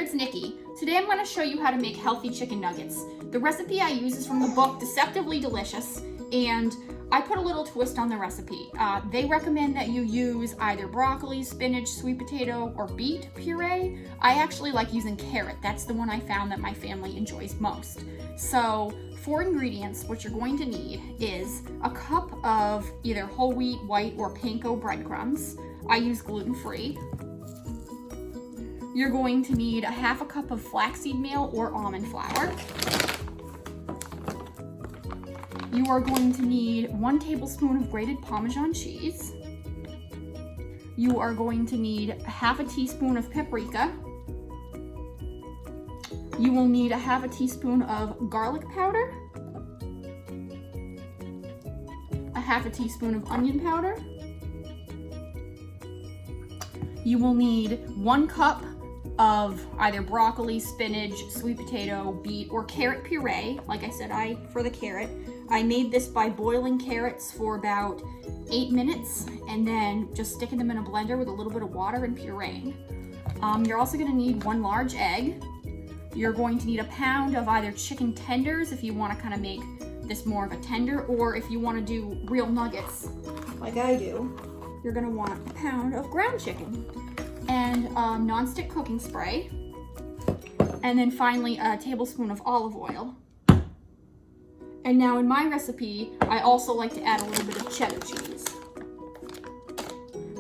it's Nikki. Today I'm going to show you how to make healthy chicken nuggets. The recipe I use is from the book Deceptively Delicious, and I put a little twist on the recipe. They recommend that you use either broccoli, spinach, sweet potato, or beet puree. I actually like using carrot. That's the one I found that my family enjoys most. So, for ingredients, what you're going to need is a cup of either whole wheat, white, or panko breadcrumbs. I use gluten-free. You're going to need a half a cup of flaxseed meal or almond flour. You are going to need 1 tablespoon of grated Parmesan cheese. You are going to need half a teaspoon of paprika. You will need a half a teaspoon of garlic powder, a half a teaspoon of onion powder. You will need 1 cup of either broccoli, spinach, sweet potato, beet, or carrot puree. Like I said, for the carrot, I made this by boiling carrots for about 8 minutes and then just sticking them in a blender with a little bit of water and pureeing. You're also gonna need 1 large egg. You're going to need a pound of either chicken tenders if you wanna kind of make this more of a tender, or if you wanna do real nuggets like I do, you're gonna want a pound of ground chicken and non-stick cooking spray, and then finally a tablespoon of olive oil. And now in my recipe, I also like to add a little bit of cheddar cheese.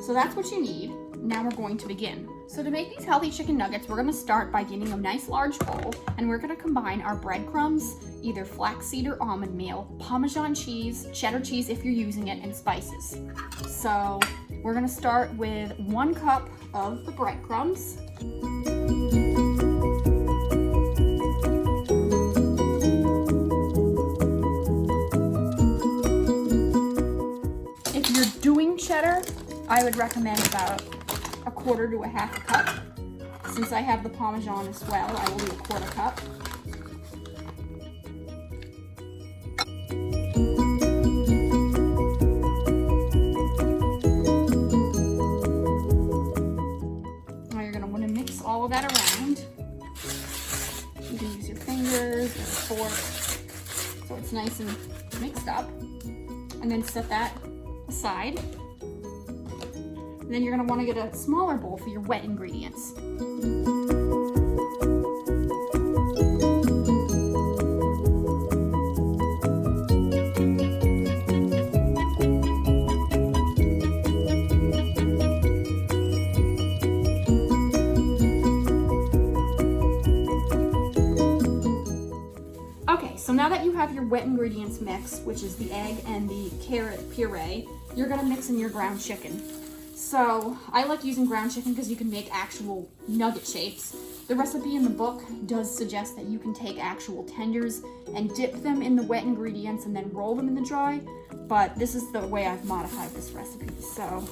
So that's what you need. Now we're going to begin. So to make these healthy chicken nuggets, we're gonna start by getting a nice large bowl, and we're gonna combine our breadcrumbs, either flaxseed or almond meal, Parmesan cheese, cheddar cheese if you're using it, and spices. So we're gonna start with 1 cup of the breadcrumbs. If you're doing cheddar, I would recommend about 1/4 to 1/2 cup. Since I have the Parmesan as well, I will do 1/4 cup. Now you're going to want to mix all of that around. You can use your fingers or a fork so it's nice and mixed up. And then set that aside. And then you're going to want to get a smaller bowl for your wet ingredients. Okay, so now that you have your wet ingredients mixed, which is the egg and the carrot puree, you're going to mix in your ground chicken. So I like using ground chicken because you can make actual nugget shapes. The recipe in the book does suggest that you can take actual tenders and dip them in the wet ingredients and then roll them in the dry, but this is the way I've modified this recipe. So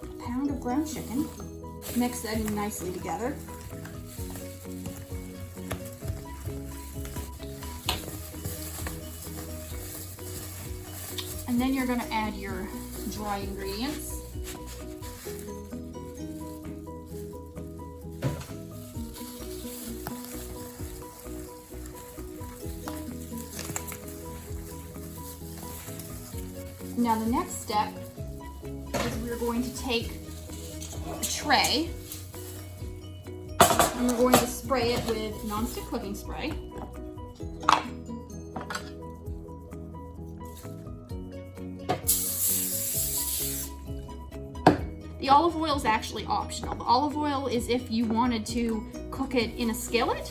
a pound of ground chicken, mix that in nicely together. And then you're going to add your dry ingredients. Now the next step is we're going to take a tray and we're going to spray it with non-stick cooking spray. The olive oil is actually optional. The olive oil is if you wanted to cook it in a skillet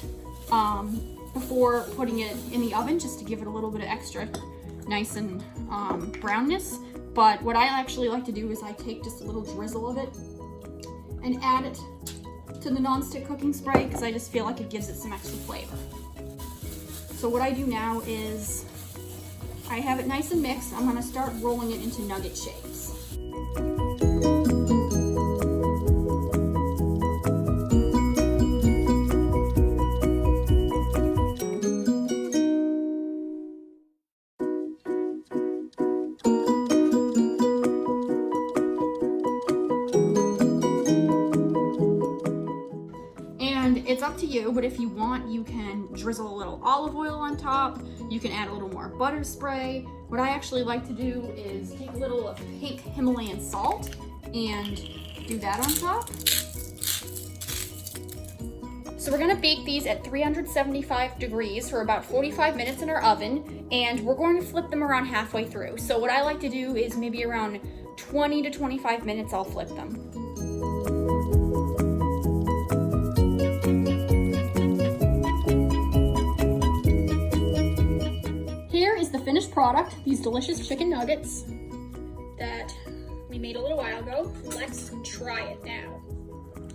before putting it in the oven, just to give it a little bit of extra nice and brownness. But what I actually like to do is I take just a little drizzle of it and add it to the non-stick cooking spray because I just feel like it gives it some extra flavor. So what I do now is I have it nice and mixed. I'm going to start rolling it into nugget shapes. it's up to you, but if you want, you can drizzle a little olive oil on top. You can add a little more butter spray. What I actually like to do is take a little of pink Himalayan salt and do that on top. So we're gonna bake these at 375 degrees for about 45 minutes in our oven, and we're going to flip them around halfway through. So what I like to do is maybe around 20 to 25 minutes, I'll flip them. Here is the finished product, these delicious chicken nuggets that we made a little while ago. Let's try it now.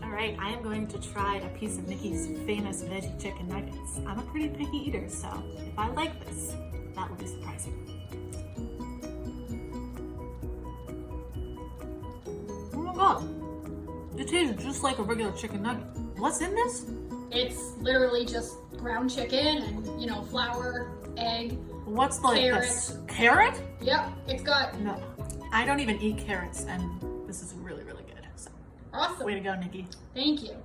All right, I am going to try a piece of Niki's famous veggie chicken nuggets. I'm a pretty picky eater, so if I like this, that will be surprising. Oh my god, it tastes just like a regular chicken nugget. What's in this? It's literally just ground chicken and, you know, flour, egg, What's like carrot. this? Carrot? Yep, it's got... No, I don't even eat carrots, and this is really, really good. So, Awesome. way to go, Niki. Thank you.